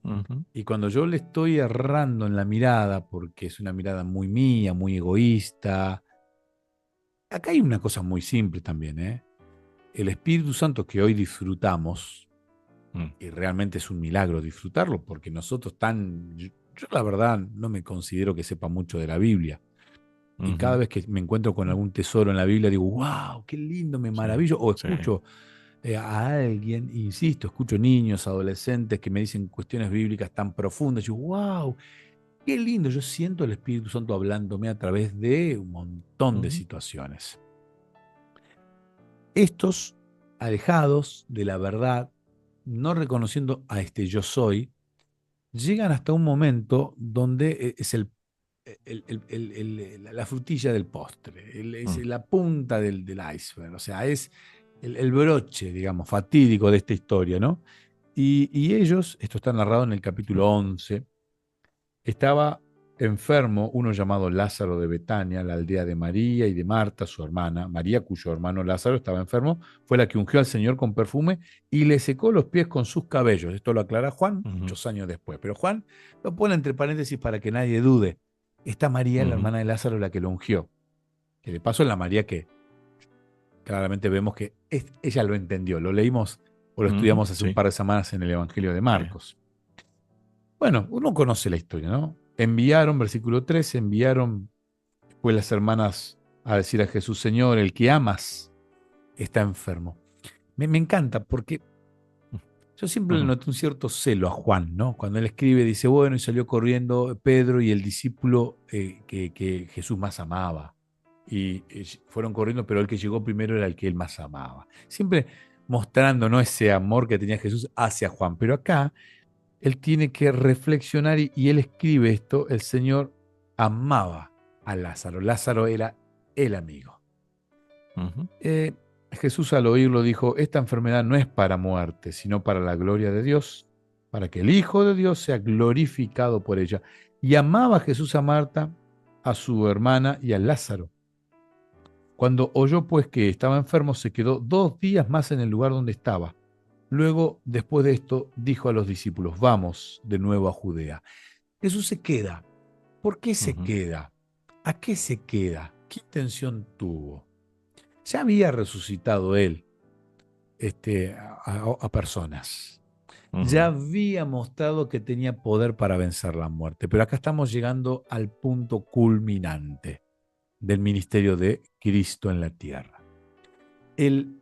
ujú, Y cuando yo le estoy errando en la mirada, porque es una mirada muy mía, muy egoísta, acá hay una cosa muy simple también, ¿eh? el Espíritu Santo que hoy disfrutamos, Mm, y realmente es un milagro disfrutarlo, porque nosotros yo la verdad no me considero que sepa mucho de la Biblia. Y cada ujú, vez que me encuentro con algún tesoro en la Biblia, digo, wow, qué lindo, me sí, maravillo. O sí. escucho a alguien, insisto, escucho niños, adolescentes que me dicen cuestiones bíblicas tan profundas. Yo, wow, qué lindo. Yo siento el Espíritu Santo hablándome a través de un montón de Ujú, situaciones. Estos, alejados de la verdad, no reconociendo a este yo soy, llegan hasta un momento donde es la frutilla del postre, es mm, la punta del iceberg, o sea, es el broche, digamos, fatídico de esta historia, ¿no? Y ellos, esto está narrado en el capítulo 11, estaba enfermo uno llamado Lázaro de Betania, la aldea de María y de Marta, su hermana. María, cuyo hermano Lázaro estaba enfermo, fue la que ungió al Señor con perfume y le secó los pies con sus cabellos. Esto lo aclara Juan ujú, muchos años después. Pero Juan lo pone entre paréntesis para que nadie dude. Esta María, la ujú, hermana de Lázaro, la que lo ungió. Que de paso es la María que claramente vemos que ella lo entendió. Lo leímos o lo ujú, estudiamos hace un sí, par de semanas en el Evangelio de sí. Marcos. Bueno, uno conoce la historia, ¿no? Enviaron, versículo 13, enviaron pues las hermanas a decir a Jesús, Señor, el que amas está enfermo. Me encanta porque yo siempre le Ujú, noté un cierto celo a Juan, ¿no? Cuando él escribe, dice, bueno, y salió corriendo Pedro y el discípulo que Jesús más amaba. Y fueron corriendo, pero el que llegó primero era el que él más amaba. Siempre mostrando, ¿no?, ese amor que tenía Jesús hacia Juan. Pero acá él tiene que reflexionar y él escribe esto, el Señor amaba a Lázaro. Lázaro era el amigo. ujú, Eh, Jesús al oírlo dijo, esta enfermedad no es para muerte, sino para la gloria de Dios, para que el Hijo de Dios sea glorificado por ella. Y amaba Jesús a Marta, a su hermana y a Lázaro. Cuando oyó pues que estaba enfermo, se quedó 2 días más en el lugar donde estaba. Luego, después de esto, dijo a los discípulos, vamos de nuevo a Judea. Jesús se queda. ¿Por qué se ujú, queda? ¿A qué se queda? ¿Qué intención tuvo? Ya había resucitado él a personas. Ya ujú, había mostrado que tenía poder para vencer la muerte. Pero acá estamos llegando al punto culminante del ministerio de Cristo en la tierra. El,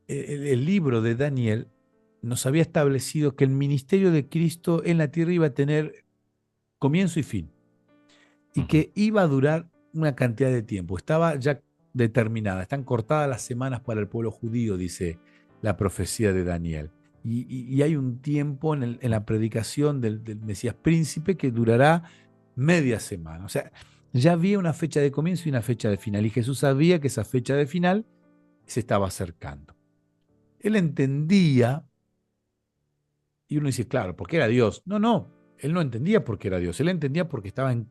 el libro de Daniel nos había establecido que el ministerio de Cristo en la tierra iba a tener comienzo y fin, y ujú, que iba a durar una cantidad de tiempo. Estaba ya determinada, están cortadas las semanas para el pueblo judío, dice la profecía de Daniel. Y hay un tiempo en la predicación del Mesías príncipe que durará media semana. O sea, ya había una fecha de comienzo y una fecha de final. Y Jesús sabía que esa fecha de final se estaba acercando. Él entendía, y uno dice, claro, porque era Dios. No, no, él no entendía por qué era Dios. Él entendía porque estaba ujú,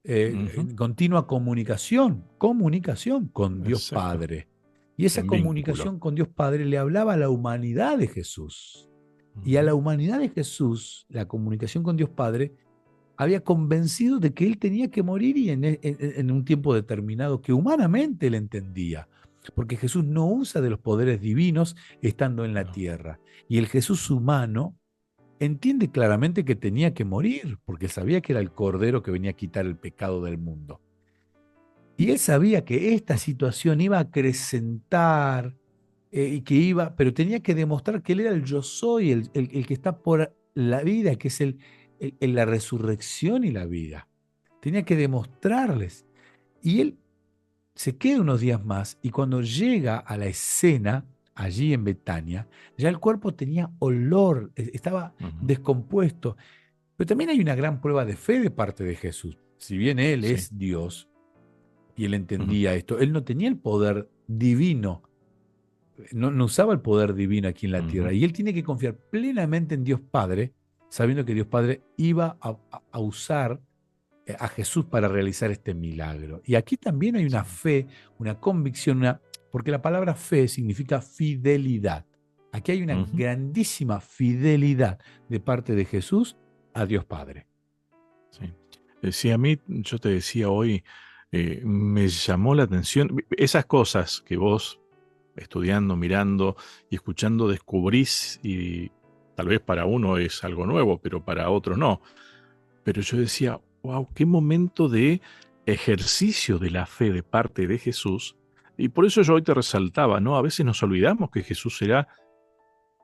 en continua comunicación con Dios exacto. Padre. Y esa En vínculo. comunicación con Dios Padre le hablaba a la humanidad de Jesús. Y a Ujú, la humanidad de Jesús, la comunicación con Dios Padre, había convencido de que él tenía que morir y en un tiempo determinado que humanamente él entendía. Porque Jesús no usa de los poderes divinos estando en la no, tierra. Y el Jesús humano entiende claramente que tenía que morir, porque sabía que era el Cordero que venía a quitar el pecado del mundo. Y él sabía que esta situación iba a acrecentar y que iba, pero tenía que demostrar que él era el yo soy, el que está por la vida, que es la resurrección y la vida. Tenía que demostrarles. Y él se queda unos días más y cuando llega a la escena, allí en Betania, ya el cuerpo tenía olor, estaba ujú, descompuesto. Pero también hay una gran prueba de fe de parte de Jesús. Si bien Él sí. es Dios y Él Ujú, entendía esto, Él no tenía el poder divino, no usaba el poder divino aquí en la ujú, tierra. Y Él tiene que confiar plenamente en Dios Padre, sabiendo que Dios Padre iba a usar a Jesús para realizar este milagro. Y aquí también hay una sí. fe, una convicción, porque la palabra fe significa fidelidad. Aquí hay una Ujú, grandísima fidelidad de parte de Jesús a Dios Padre. sí. Sí, a mí, yo te decía hoy, Me llamó la atención. Esas cosas que vos, estudiando, mirando y escuchando, descubrís y tal vez para uno es algo nuevo, pero para otro no. Pero yo decía, wow, qué momento de ejercicio de la fe de parte de Jesús. Y por eso yo hoy te resaltaba, ¿no? A veces nos olvidamos que Jesús era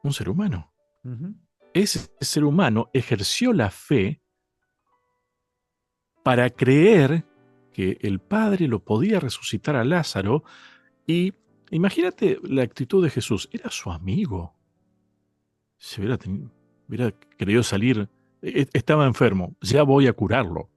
un ser humano. Ujú. Ese ser humano ejerció la fe para creer que el Padre lo podía resucitar a Lázaro. Y imagínate la actitud de Jesús. Era su amigo. Se hubiera querido salir. Estaba enfermo. Ya voy a curarlo.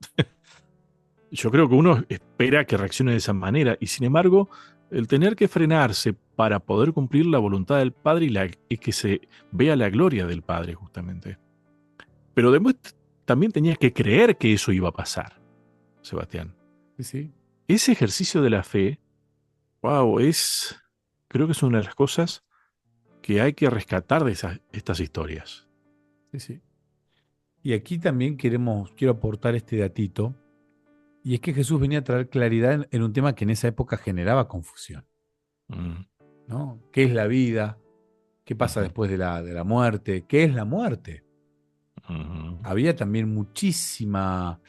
Yo creo que uno espera que reaccione de esa manera. Y sin embargo, el tener que frenarse para poder cumplir la voluntad del Padre y que se vea la gloria del Padre, justamente. Pero después también tenía que creer que eso iba a pasar, Sebastián. Sí, sí, Ese ejercicio de la fe, wow, creo que es una de las cosas que hay que rescatar de estas historias. sí, sí. Y aquí también quiero aportar este datito, y es que Jesús venía a traer claridad en un tema que en esa época generaba confusión, Mm, ¿no? ¿Qué es la vida? ¿Qué pasa ujú, después de la muerte? ¿Qué es la muerte? ujú, Había también muchísima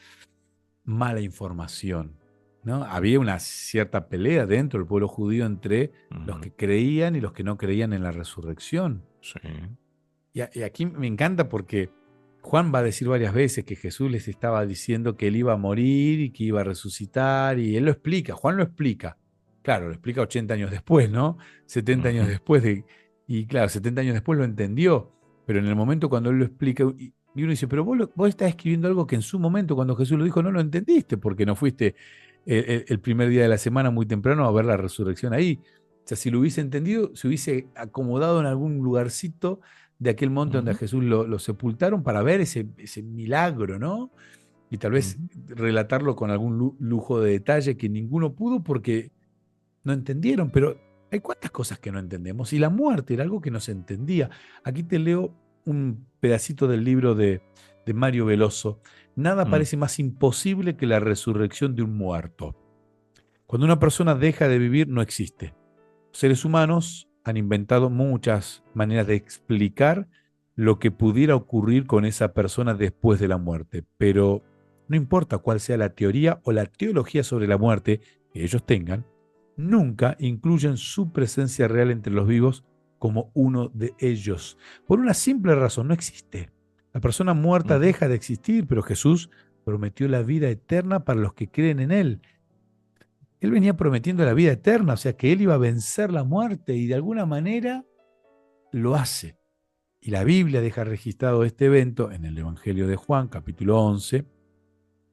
mala información, ¿no? Había una cierta pelea dentro del pueblo judío entre los ujú, que creían y los que no creían en la resurrección. sí, Y aquí me encanta porque Juan va a decir varias veces que Jesús les estaba diciendo que él iba a morir y que iba a resucitar, y él lo explica, Juan lo explica. Claro, lo explica 80 años después, ¿no? 70 años ujú, después y claro, 70 años después lo entendió, pero en el momento cuando él lo explica, y uno dice, pero vos estás escribiendo algo que en su momento, cuando Jesús lo dijo, no lo entendiste, porque no fuiste el primer día de la semana muy temprano a ver la resurrección ahí. O sea, si lo hubiese entendido, se hubiese acomodado en algún lugarcito de aquel monte donde a ujú, Jesús lo sepultaron para ver ese milagro, ¿no? Y tal vez ujú, relatarlo con algún lujo de detalle que ninguno pudo porque no entendieron, pero hay cuántas cosas que no entendemos y la muerte era algo que no se entendía. Aquí te leo un pedacito del libro de Mario Veloso. Nada mm, parece más imposible que la resurrección de un muerto. Cuando una persona deja de vivir, no existe. Los seres humanos han inventado muchas maneras de explicar lo que pudiera ocurrir con esa persona después de la muerte, pero no importa cuál sea la teoría o la teología sobre la muerte que ellos tengan, nunca incluyen su presencia real entre los vivos como uno de ellos. Por una simple razón, no existe. La persona muerta ujú, deja de existir, pero Jesús prometió la vida eterna para los que creen en Él. Él venía prometiendo la vida eterna, o sea que él iba a vencer la muerte y de alguna manera lo hace. Y la Biblia deja registrado este evento en el Evangelio de Juan, capítulo 11,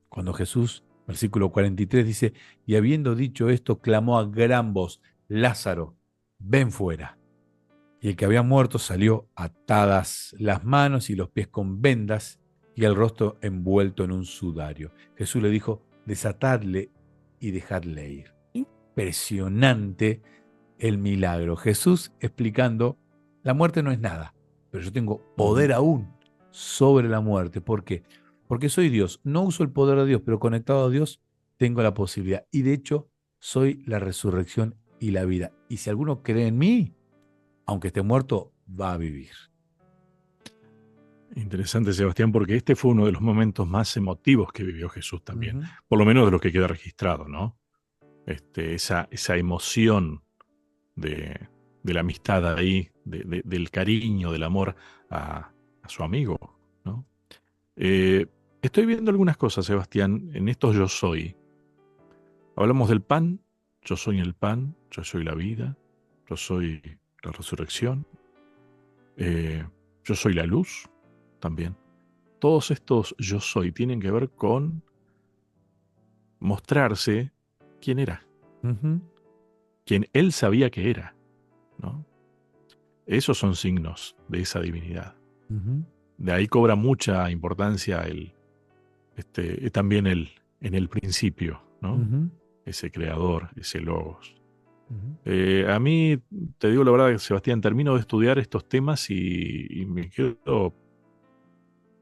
cuando Jesús, versículo 43, dice, y habiendo dicho esto, clamó a gran voz, Lázaro, ven fuera. Y el que había muerto salió atadas las manos y los pies con vendas y el rostro envuelto en un sudario. Jesús le dijo, desatadle y dejadle ir. Impresionante el milagro. Jesús explicando, la muerte no es nada, pero yo tengo ujú. poder aún sobre la muerte. ¿Por qué? Porque soy Dios. No uso el poder de Dios, pero conectado a Dios tengo la posibilidad. Y de hecho, soy la resurrección y la vida. Y si alguno cree en mí, aunque esté muerto, va a vivir. Interesante, Sebastián, porque este fue uno de los momentos más emotivos que vivió Jesús también, Ujú, por lo menos de lo que queda registrado, ¿no? Esa emoción de la amistad ahí, del cariño, del amor a su amigo, ¿no? Eh, Estoy viendo algunas cosas, Sebastián, en estos yo soy. Hablamos del pan, yo soy el pan, yo soy la vida, yo soy la resurrección, eh, yo soy la luz también. Todos estos yo soy tienen que ver con mostrarse quién era, ujú, quién él sabía que era, ¿no? Esos son signos de esa divinidad. ujú, De ahí cobra mucha importancia también en el principio, ¿no? ujú, Ese creador, ese logos. ujú. A mí, te digo la verdad, Sebastián, termino de estudiar estos temas y me quedo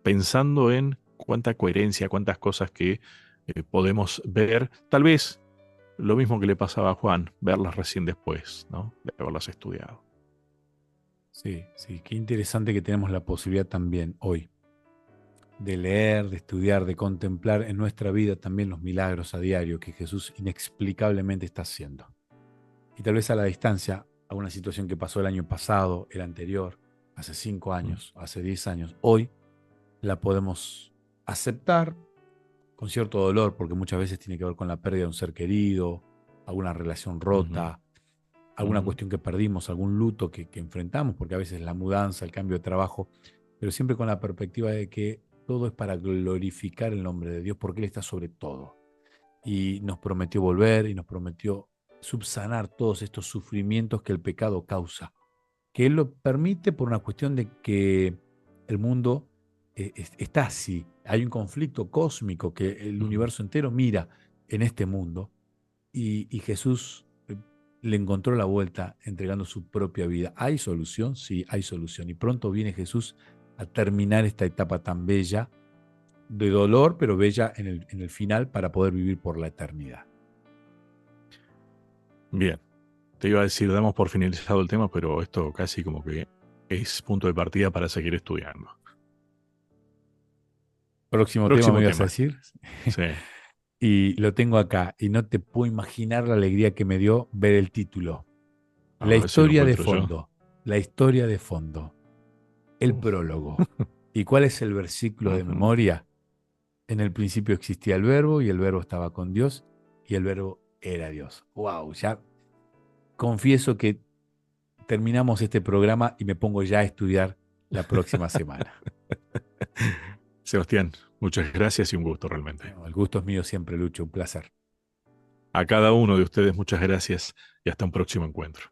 pensando en cuánta coherencia, cuántas cosas que podemos ver. Tal vez lo mismo que le pasaba a Juan, verlas recién después, ¿no? De haberlas estudiado. Sí, sí, qué interesante que tenemos la posibilidad también hoy de leer, de estudiar, de contemplar en nuestra vida también los milagros a diario que Jesús inexplicablemente está haciendo. Y tal vez a la distancia, a una situación que pasó el año pasado, el anterior, hace 5 Mm, años, hace 10 años, hoy la podemos aceptar con cierto dolor, porque muchas veces tiene que ver con la pérdida de un ser querido, alguna relación ujú, rota, alguna ujú, cuestión que perdimos, algún luto que enfrentamos, porque a veces la mudanza, el cambio de trabajo, pero siempre con la perspectiva de que todo es para glorificar el nombre de Dios, porque Él está sobre todo. Y nos prometió volver y nos prometió subsanar todos estos sufrimientos que el pecado causa, que Él lo permite por una cuestión de que el mundo está así. Hay un conflicto cósmico que el ujú. universo entero mira en este mundo y Jesús le encontró la vuelta entregando su propia vida. ¿Hay solución? Sí, hay solución. Y pronto viene Jesús a terminar esta etapa tan bella, de dolor, pero bella en el final para poder vivir por la eternidad. Bien, te iba a decir, damos por finalizado el tema, pero esto casi como que es punto de partida para seguir estudiando. Próximo tema me Próximo ibas a tema. decir. Sí. Y lo tengo acá. Y no te puedo imaginar la alegría que me dio ver el título. La A ver si lo historia de encuentro yo. fondo. La historia de fondo. El prólogo. ¿Y cuál es el versículo de Ujú. memoria? En el principio existía el verbo y el verbo estaba con Dios y el verbo era Dios. Wow, ya confieso que terminamos este programa y me pongo ya a estudiar la próxima semana. Sebastián, muchas gracias y un gusto realmente. No, el gusto es mío siempre, Lucho, un placer. A cada uno de ustedes muchas gracias y hasta un próximo encuentro.